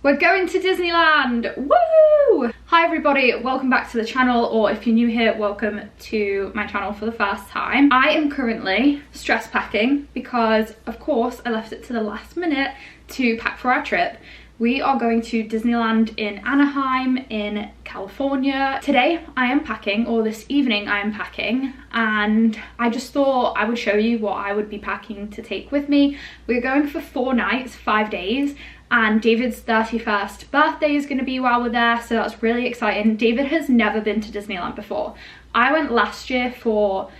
We're going to Disneyland! Woo! Hi everybody, welcome back to the channel, or if you're new here, welcome to my channel for the first time. I am currently stress packing because, of course, I left it to the last minute to pack for our trip. We are going to Disneyland in Anaheim in California. Today I am packing, or this evening I am packing, and I just thought I would show you what I would be packing to take with me. We're going for 4 nights, 5 days, and David's 31st birthday is going to be while we're there, so that's really exciting. David has never been to Disneyland before. I went last year for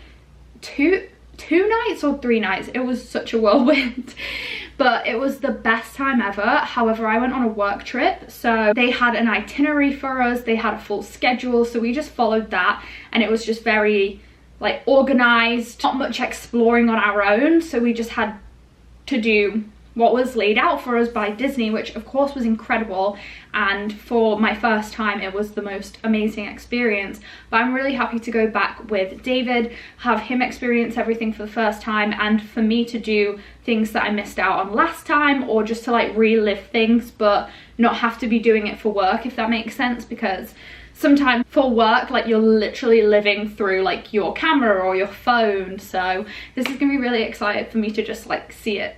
two nights or 3 nights. It was such a whirlwind, but it was the best time ever. However, I went on a work trip, so they had an itinerary for us, they had a full schedule, so we just followed that, and it was just very like organized, not much exploring on our own, so we just had to do what was laid out for us by Disney, which of course was incredible, and for my first time it was the most amazing experience. But I'm really happy to go back with David, have him experience everything for the first time, and for me to do things that I missed out on last time, or just to like relive things but not have to be doing it for work, if that makes sense, because sometimes for work, like, you're literally living through like your camera or your phone. So this is gonna be really exciting for me to just like see it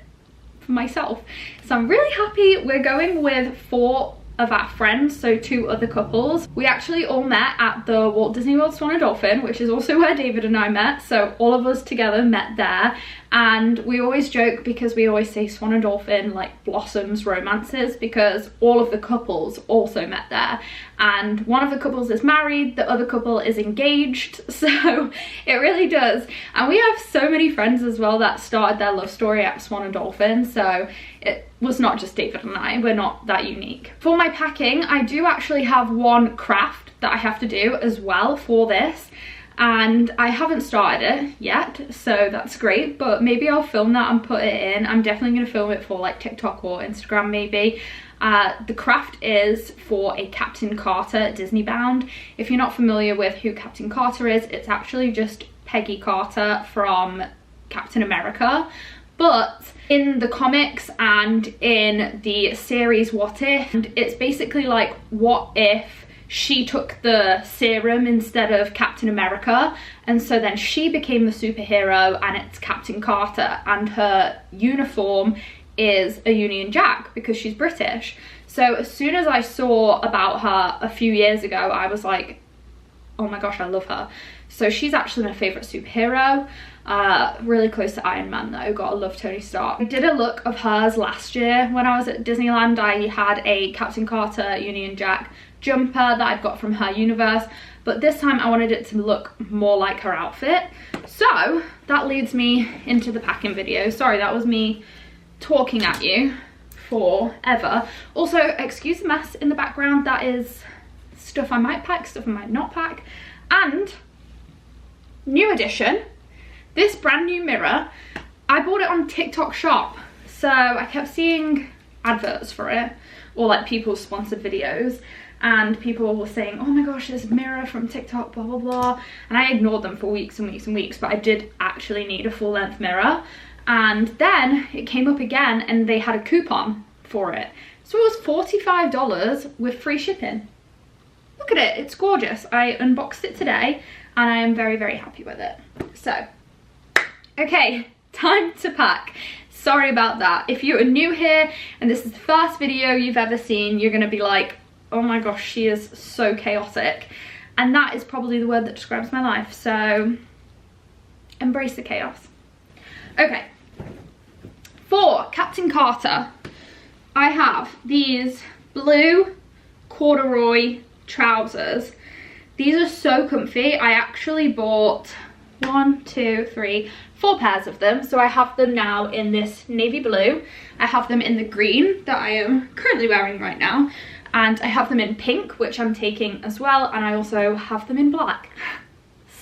myself. So I'm really happy. We're going with 4 of our friends, so 2 other couples. We actually all met at the Walt Disney World Swan and Dolphin, which is also where David and I met, so all of us together met there. And we always joke, because we always say Swan and Dolphin like blossoms romances, because all of the couples also met there, and one of the couples is married, the other couple is engaged, so it really does. And we have so many friends as well that started their love story at Swan and Dolphin, so it was not just David and I, we're not that unique. For my packing, I do actually have one craft that I have to do as well for this, and I haven't started it yet, so that's great, but maybe I'll film that and put it in. I'm definitely going to film it for like TikTok or Instagram maybe. The craft is for a Captain Carter Disney bound. If you're not familiar with who Captain Carter is, it's actually just Peggy Carter from Captain America. But in the comics and in the series What If, it's basically like, what if she took the serum instead of Captain America, and so then she became the superhero, and it's Captain Carter, and her uniform is a Union Jack because she's British. So as soon as I saw about her a few years ago, I was like, oh my gosh, I love her. So she's actually my favorite superhero. Really close to Iron Man though, gotta love Tony Stark. I did a look of hers last year when I was at Disneyland. I had a Captain Carter Union Jack jumper that I'd got from her universe, but this time I wanted it to look more like her outfit. So that leads me into the packing video. Sorry, that was me talking at you forever. Also, excuse the mess in the background. That is stuff I might pack, stuff I might not pack. And new addition, this brand new mirror. I bought it on TikTok Shop, so I kept seeing adverts for it, or like people's sponsored videos, and people were saying, oh my gosh, this mirror from TikTok, blah blah blah, and I ignored them for weeks and weeks and weeks, but I did actually need a full length mirror. And then it came up again and they had a coupon for it, so it was $45 with free shipping. Look at it, it's gorgeous. I unboxed it today and I am very, very happy with it. So, okay, time to pack. Sorry about that. If you're new here and this is the first video you've ever seen, you're gonna be like, oh my gosh, she is so chaotic. And that is probably the word that describes my life, so embrace the chaos. Okay, for Captain Carter, I have these blue corduroy trousers. These are so comfy. I actually bought 1, 2, 3, 4 pairs of them, so I have them now in this navy blue. I have them in the green that I am currently wearing right now, and I have them in pink, which I'm taking as well, and I also have them in black.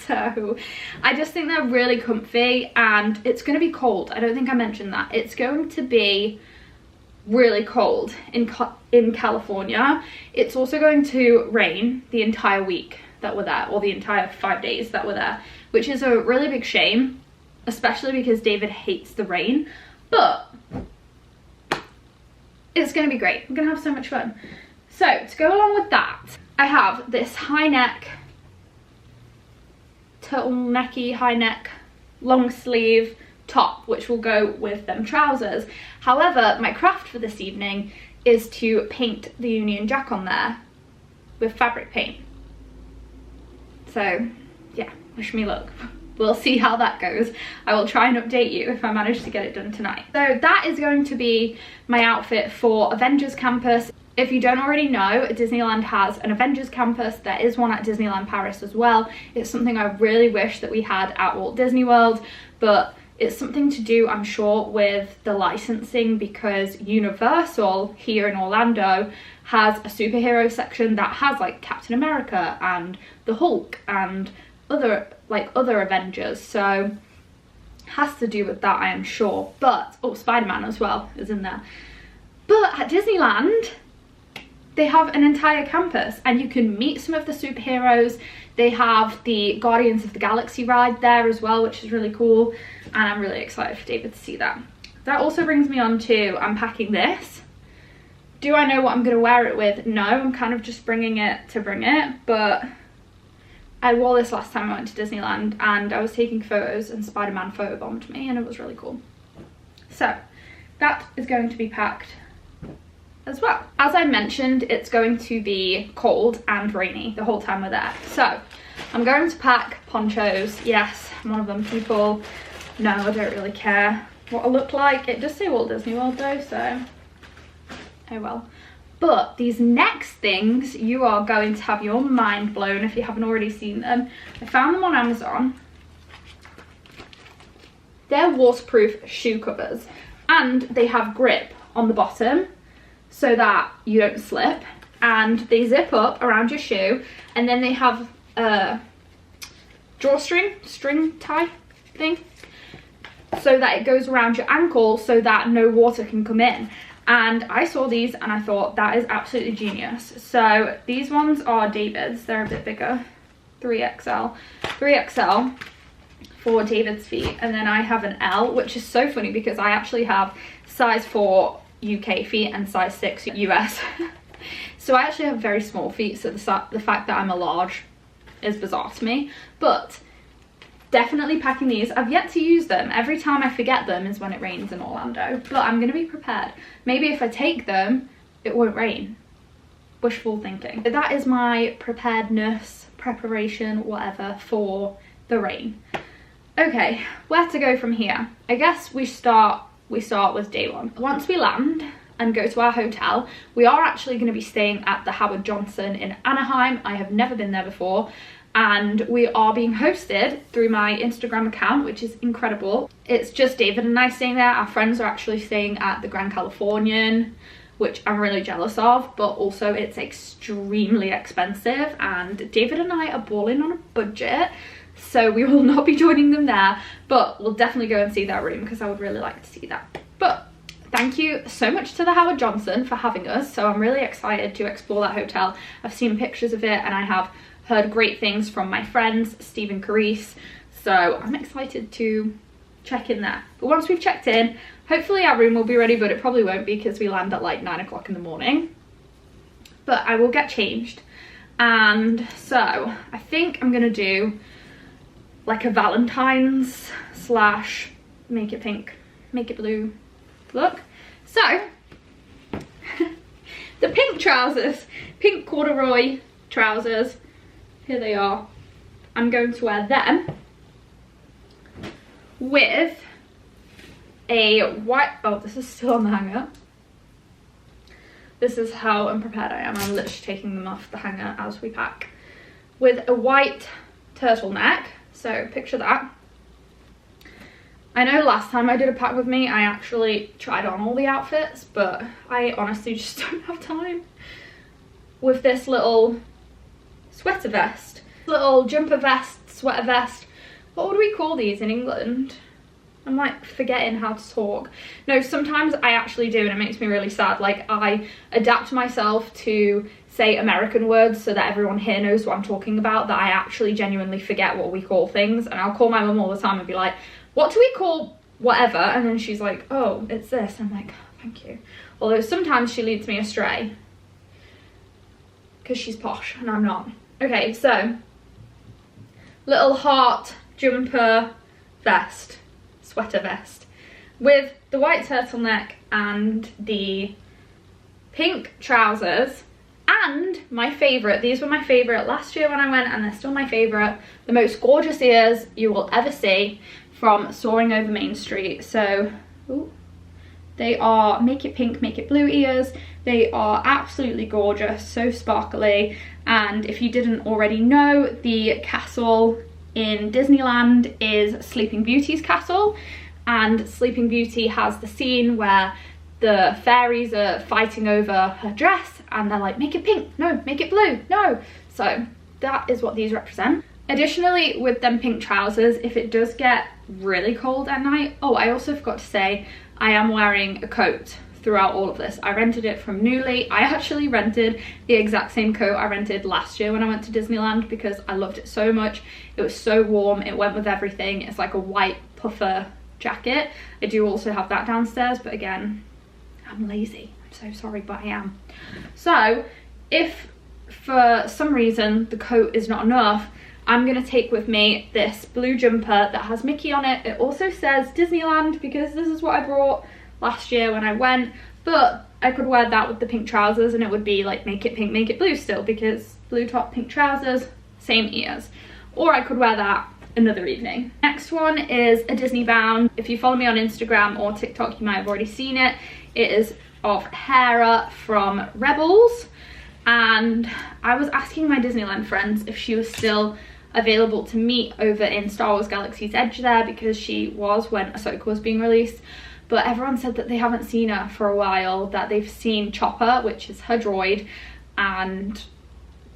So I just think they're really comfy, and it's going to be cold. I don't think I mentioned that. It's going to be really cold in California. It's also going to rain the entire week that we're there, or the entire 5 days that we're there, which is a really big shame, especially because David hates the rain. But it's going to be great. We're going to have so much fun. So to go along with that, I have this high neck, turtlenecky high neck, long sleeve top, which will go with them trousers. However, my craft for this evening is to paint the Union Jack on there with fabric paint. So yeah, wish me luck. We'll see how that goes. I will try and update you if I manage to get it done tonight. So that is going to be my outfit for Avengers Campus. If you don't already know, Disneyland has an Avengers Campus. There is one at Disneyland Paris as well. It's something I really wish that we had at Walt Disney World, but it's something to do, I'm sure, with the licensing, because Universal here in Orlando has a superhero section that has like Captain America and the Hulk and other Avengers, so has to do with that, I am sure. But oh, Spider-Man as well is in there. But at Disneyland they have an entire campus and you can meet some of the superheroes. They have the Guardians of the Galaxy ride there as well, which is really cool, and I'm really excited for David to see that. That also brings me on to unpacking this. Do I know what I'm going to wear it with? No, I'm kind of just bringing it to bring it, but I wore this last time I went to Disneyland and I was taking photos and Spider-Man photobombed me and it was really cool. So that is going to be packed as well. As I mentioned, it's going to be cold and rainy the whole time we're there. So I'm going to pack ponchos. Yes, I'm one of them people. No, I don't really care what I look like. It does say Walt Disney World though, so oh well. But these next things, you are going to have your mind blown if you haven't already seen them. I found them on Amazon. They're waterproof shoe covers and they have grip on the bottom so that you don't slip, and they zip up around your shoe, and then they have a string tie thing so that it goes around your ankle so that no water can come in. And I saw these and I thought that is absolutely genius. So these ones are David's, they're a bit bigger, 3XL for David's feet, and then I have an L, which is so funny because I actually have size 4 UK feet and size 6 US. So I actually have very small feet, so the fact that I'm a large is bizarre to me, but definitely packing these. I've yet to use them. Every time I forget them is when it rains in Orlando, but I'm going to be prepared. Maybe if I take them, it won't rain. Wishful thinking. But that is my preparedness, preparation, whatever, for the rain. Okay, where to go from here? I guess we start with day one. Once we land and go to our hotel, we are actually going to be staying at the Howard Johnson in Anaheim. I have never been there before, and we are being hosted through my Instagram account, which is incredible. It's just David and I staying there. Our friends are actually staying at the Grand Californian, which I'm really jealous of, but also it's extremely expensive, and David and I are balling on a budget, so we will not be joining them there, but we'll definitely go and see that room because I would really like to see that. But thank you so much to the Howard Johnson for having us. So I'm really excited to explore that hotel. I've seen pictures of it and I have heard great things from my friends, Steve and Carice, so I'm excited to check in there. But once we've checked in, hopefully our room will be ready, but it probably won't because we land at like 9 o'clock in the morning. But I will get changed, and so I think I'm gonna do like a Valentine's slash make it pink, make it blue look. So the pink trousers, pink corduroy trousers, here they are. I'm going to wear them with a white, oh, this is still on the hanger. This is how unprepared I am. I'm literally taking them off the hanger as we pack. With a white turtleneck, so picture that. I know last time I did a pack with me, I actually tried on all the outfits, but I honestly just don't have time. With this little sweater vest, little jumper vest, sweater vest. What would we call these in England? I'm like forgetting how to talk. No, sometimes I actually do, and it makes me really sad. Like, I adapt myself to say American words so that everyone here knows what I'm talking about, that I actually genuinely forget what we call things. And I'll call my mum all the time and be like, what do we call whatever? And then she's like, oh, it's this. I'm like, oh, thank you. although sometimes she leads me astray because she's posh and I'm not. Okay, so little heart jumper vest, sweater vest, with the white turtleneck and the pink trousers, and my favourite, these were my favourite last year when I went, and they're still my favourite, the most gorgeous ears you will ever see from Soaring Over Main Street. So, ooh, they are Make It Pink, Make It Blue ears. They are absolutely gorgeous, so sparkly, and if you didn't already know, the castle in Disneyland is Sleeping Beauty's castle, and Sleeping Beauty has the scene where the fairies are fighting over her dress and they're like, make it pink, no, make it blue, no. So that is what these represent. Additionally, with them pink trousers, if it does get really cold at night, oh, I also forgot to say, I am wearing a coat throughout all of this. I rented it from Newly. I actually rented the exact same coat I rented last year when I went to Disneyland because I loved it so much. It was so warm, it went with everything. It's like a white puffer jacket. I do also have that downstairs, but again, I'm lazy. I'm so sorry, but I am. So if for some reason the coat is not enough, I'm gonna take with me this blue jumper that has Mickey on it. It also says Disneyland because this is what I brought last year when I went, but I could wear that with the pink trousers and it would be like Make It Pink, Make It Blue still, because blue top, pink trousers, same ears. Or I could wear that another evening. Next one is a Disney bound. If you follow me on Instagram or TikTok, you might have already seen it. It is of Hera from Rebels, and I was asking my Disneyland friends if she was still available to meet over in Star Wars Galaxy's Edge there, because she was when Ahsoka was being released, but everyone said that they haven't seen her for a while, that they've seen Chopper, which is her droid, and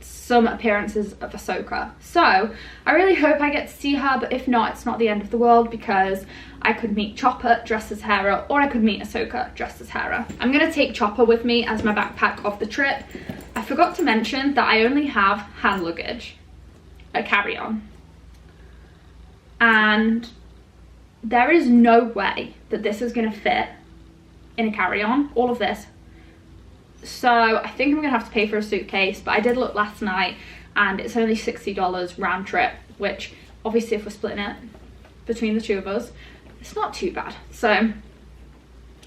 some appearances of Ahsoka. So I really hope I get to see her, but if not, it's not the end of the world because I could meet Chopper dressed as Hera, or I could meet Ahsoka dressed as Hera. I'm gonna take Chopper with me as my backpack of the trip. I forgot to mention that I only have hand luggage, a carry-on, and there is no way that this is gonna fit in a carry-on, all of this. So I think I'm gonna have to pay for a suitcase, but I did look last night and it's only $60 round trip, which obviously if we're splitting it between the two of us, it's not too bad. So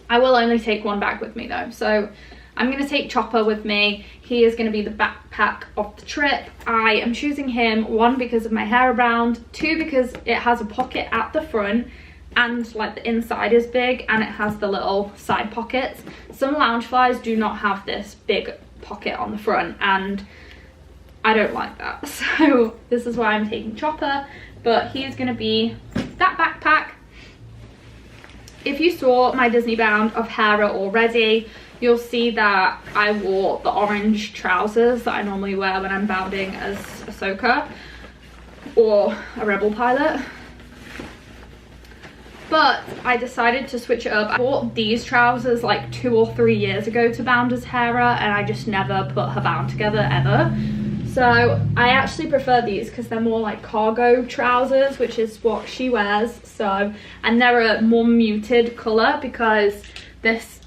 I will only take one bag with me though. So I'm gonna take Chopper with me. He is gonna be the backpack of the trip. I am choosing him, one, because of my Hera bound, two, because it has a pocket at the front and like the inside is big and it has the little side pockets. Some Loungeflies do not have this big pocket on the front and I don't like that. So this is why I'm taking Chopper, but he's gonna be that backpack. If you saw my Disney bound of Hera already, you'll see that I wore the orange trousers that I normally wear when I'm bounding as Ahsoka or a Rebel pilot. But I decided to switch it up. I bought these trousers like 2 or 3 years ago to bound as Hera, and I just never put her bound together ever. So I actually prefer these because they're more like cargo trousers, which is what she wears. So, and they're a more muted colour because this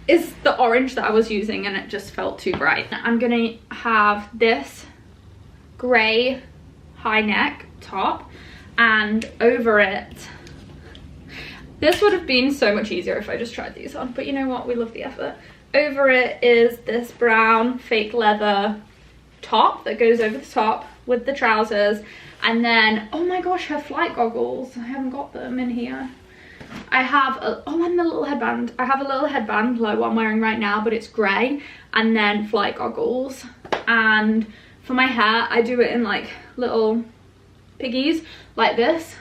is the orange that I was using and it just felt too bright. I'm gonna have this grey high neck top, and over it, this would have been so much easier if I just tried these on, but you know what, we love the effort. Over it is this brown fake leather top that goes over the top with the trousers, and then, oh my gosh, her flight goggles, I haven't got them in here. I have a, oh, and the little headband. I have a little headband like what I'm wearing right now, but it's grey, and then flight goggles. And for my hair, I do it in like little piggies like this,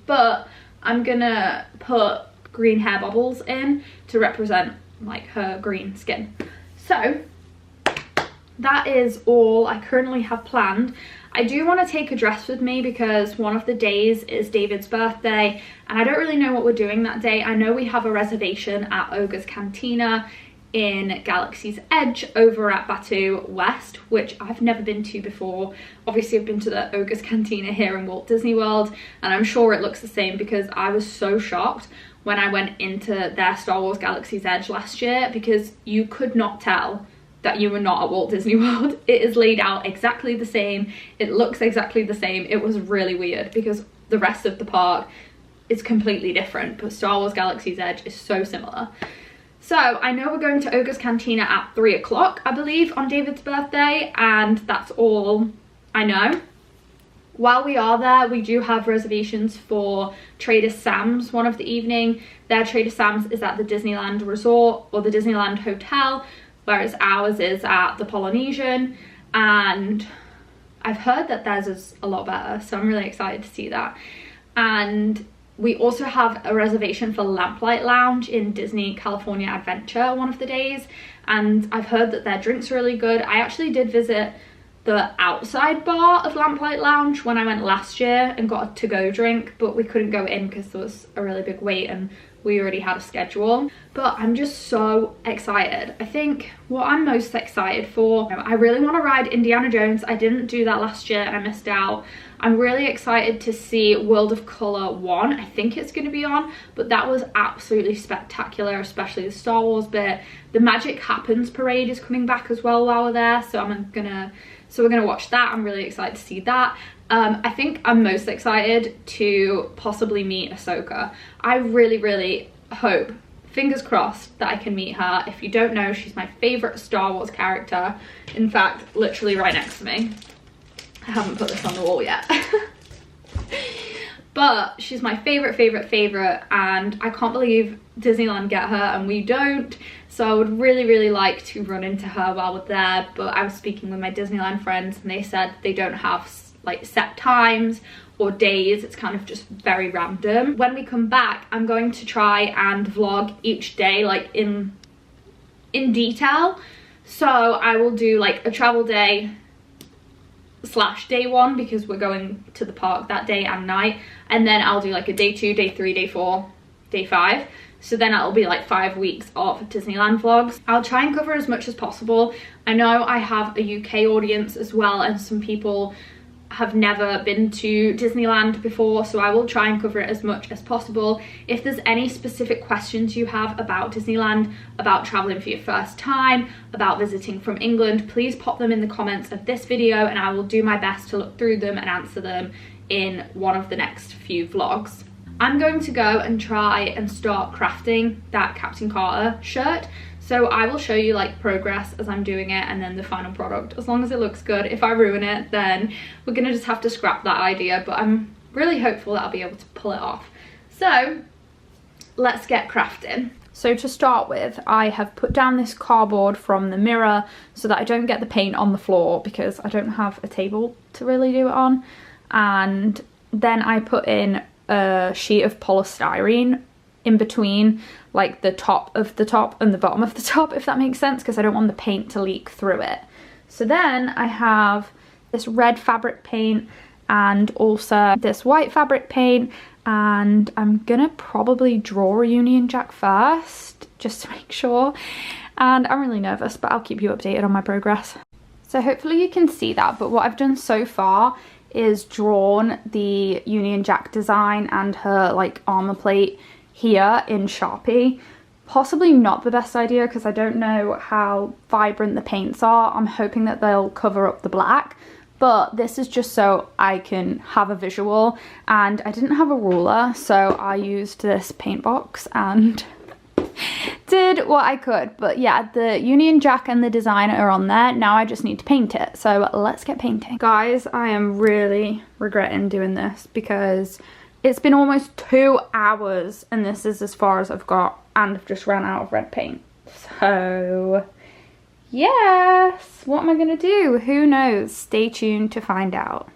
but I'm gonna put green hair bubbles in to represent like her green skin. So that is all I currently have planned. I do want to take a dress with me because one of the days is David's birthday and I don't really know what we're doing that day. I know we have a reservation at Ogre's Cantina in Galaxy's Edge over at Batu West, which I've never been to before. Obviously I've been to the Ogre's Cantina here in Walt Disney World, and I'm sure it looks the same because I was so shocked when I went into their Star Wars Galaxy's Edge last year, because you could not tell that you were not at Walt Disney World. It is laid out exactly the same, it looks exactly the same. It was really weird because the rest of the park is completely different, but Star Wars Galaxy's Edge is so similar. So I know we're going to Ogre's Cantina at 3 o'clock, I believe, on David's birthday, and that's all I know. While we are there, we do have reservations for Trader Sam's one of the evening. Their Trader Sam's is at the Disneyland Resort or the Disneyland Hotel, whereas ours is at the Polynesian, and I've heard that theirs is a lot better, so I'm really excited to see that. And we also have a reservation for Lamplight Lounge in Disney California Adventure one of the days, and I've heard that their drinks are really good. I actually did visit the outside bar of Lamplight Lounge when I went last year and got a to-go drink, but we couldn't go in because there was a really big wait and we already had a schedule. But I'm just so excited. I think what I'm most excited for, I really want to ride Indiana Jones. I didn't do that last year and I missed out. I'm really excited to see World of Colour 1. I think it's going to be on, but that was absolutely spectacular, especially the Star Wars bit. The Magic Happens parade is coming back as well while we're there, so we're gonna watch that. I'm really excited to see that. I think I'm most excited to possibly meet Ahsoka. I really hope, fingers crossed, that I can meet her. If you don't know, she's my favourite Star Wars character. In fact, literally right next to me. I haven't put this on the wall yet. But she's my favourite, and I can't believe Disneyland get her and we don't. So I would really like to run into her while we're there. But I was speaking with my Disneyland friends and they said they don't have like set times or days, it's kind of just very random. When we come back, I'm going to try and vlog each day like in detail. So I will do like a travel day / day 1 because we're going to the park that day and night, and then I'll do like a day 2, day 3, day 4, day 5. So then it'll be like 5 weeks of Disneyland vlogs. I'll try and cover as much as possible. I know I have a UK audience as well, and some people have never been to Disneyland before, so I will try and cover it as much as possible. If there's any specific questions you have about Disneyland, about traveling for your first time, about visiting from England, please pop them in the comments of this video and I will do my best to look through them and answer them in one of the next few vlogs. I'm going to go and try and start crafting that Captain Carter shirt. So I will show you like progress as I'm doing it and then the final product, as long as it looks good. If I ruin it, then we're gonna just have to scrap that idea, but I'm really hopeful that I'll be able to pull it off. So let's get crafting. So to start with, I have put down this cardboard from the mirror so that I don't get the paint on the floor because I don't have a table to really do it on. And then I put in a sheet of polystyrene in between like the top of the top and the bottom of the top, if that makes sense, because I don't want the paint to leak through it. So then I have this red fabric paint and also this white fabric paint, and I'm gonna probably draw a Union Jack first just to make sure, and I'm really nervous, but I'll keep you updated on my progress. So hopefully you can see that, but what I've done so far is drawn the Union Jack design and her like armor plate here in Sharpie. Possibly not the best idea because I don't know how vibrant the paints are. I'm hoping that they'll cover up the black, but this is just so I can have a visual, and I didn't have a ruler, so I used this paint box and did what I could. But yeah, the Union Jack and the design are on there. Now I just need to paint it, so let's get painting. Guys, I am really regretting doing this because it's been almost 2 hours and this is as far as I've got, and I've just ran out of red paint. So yes, what am I gonna do? Who knows? Stay tuned to find out.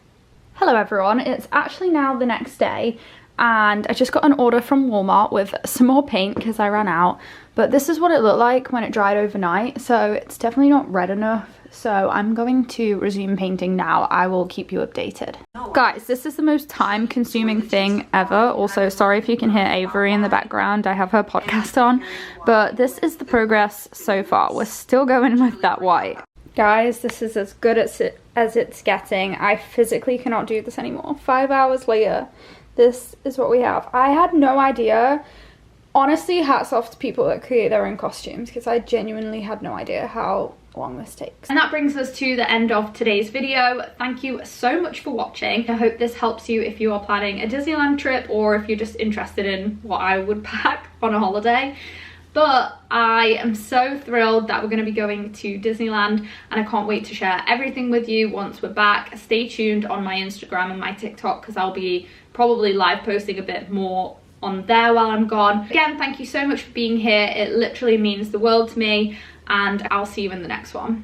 Hello everyone, it's actually now the next day and I just got an order from Walmart with some more paint because I ran out, but this is what it looked like when it dried overnight, so it's definitely not red enough so I'm going to resume painting now. I will keep you updated. Guys, this is the most time consuming thing ever. Also, sorry if you can hear Avery in the background. I have her podcast on, but this is the progress so far. We're still going with that white. Guys, this is as good as it's getting. I physically cannot do this anymore. 5 hours later, this is what we have. I had no idea. Honestly, hats off to people that create their own costumes, because I genuinely had no idea how long this takes. And that brings us to the end of today's video. Thank you so much for watching. I hope this helps you if you are planning a Disneyland trip, or if you're just interested in what I would pack on a holiday. But I am so thrilled that we're going to be going to Disneyland, and I can't wait to share everything with you once we're back. Stay tuned on my Instagram and my TikTok, because I'll be probably live posting a bit more on there while I'm gone. Again, thank you so much for being here. It literally means the world to me, and I'll see you in the next one.